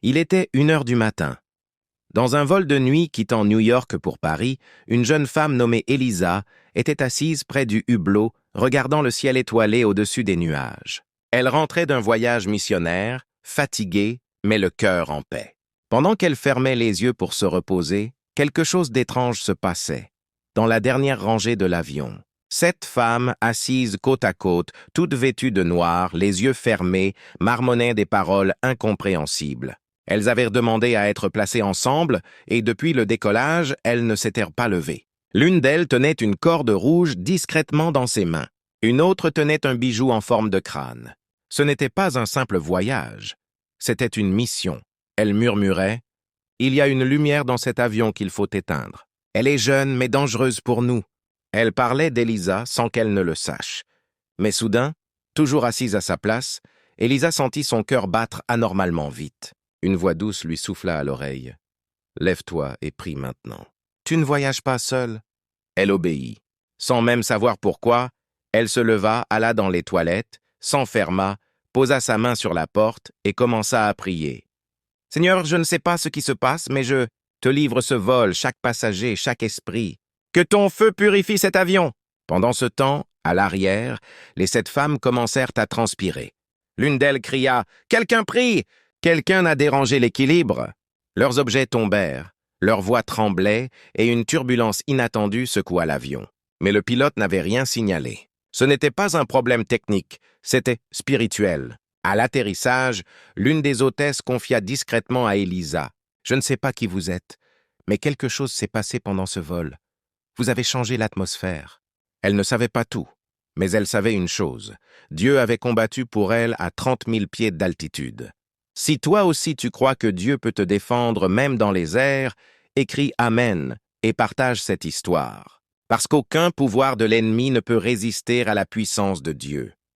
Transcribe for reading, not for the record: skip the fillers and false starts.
Il était 1 heure du matin. Dans un vol de nuit quittant New York pour Paris, une jeune femme nommée Elisa était assise près du hublot, regardant le ciel étoilé au-dessus des nuages. Elle rentrait d'un voyage missionnaire, fatiguée, mais le cœur en paix. Pendant qu'elle fermait les yeux pour se reposer, quelque chose d'étrange se passait. Dans la dernière rangée de l'avion, 7 femmes assises côte à côte, toutes vêtues de noir, les yeux fermés, marmonnaient des paroles incompréhensibles. Elles avaient demandé à être placées ensemble et depuis le décollage, elles ne s'étaient pas levées. L'une d'elles tenait une corde rouge discrètement dans ses mains. Une autre tenait un bijou en forme de crâne. Ce n'était pas un simple voyage, c'était une mission. Elle murmurait « Il y a une lumière dans cet avion qu'il faut éteindre. Elle est jeune mais dangereuse pour nous. » Elle parlait d'Elisa sans qu'elle ne le sache. Mais soudain, toujours assise à sa place, Elisa sentit son cœur battre anormalement vite. Une voix douce lui souffla à l'oreille. « Lève-toi et prie maintenant. Tu ne voyages pas seule. » Elle obéit. Sans même savoir pourquoi, elle se leva, alla dans les toilettes, s'enferma, posa sa main sur la porte et commença à prier. « Seigneur, je ne sais pas ce qui se passe, mais je te livre ce vol, chaque passager, chaque esprit. Que ton feu purifie cet avion !» Pendant ce temps, à l'arrière, les 7 femmes commencèrent à transpirer. L'une d'elles cria « Quelqu'un prie !» Quelqu'un a dérangé l'équilibre. Leurs objets tombèrent, leur voix tremblait et une turbulence inattendue secoua l'avion. Mais le pilote n'avait rien signalé. Ce n'était pas un problème technique, c'était spirituel. À l'atterrissage, l'une des hôtesses confia discrètement à Elisa. « Je ne sais pas qui vous êtes, mais quelque chose s'est passé pendant ce vol. Vous avez changé l'atmosphère. » Elle ne savait pas tout, mais elle savait une chose. Dieu avait combattu pour elle à 30 000 pieds d'altitude. Si toi aussi tu crois que Dieu peut te défendre même dans les airs, écris Amen et partage cette histoire. Parce qu'aucun pouvoir de l'ennemi ne peut résister à la puissance de Dieu.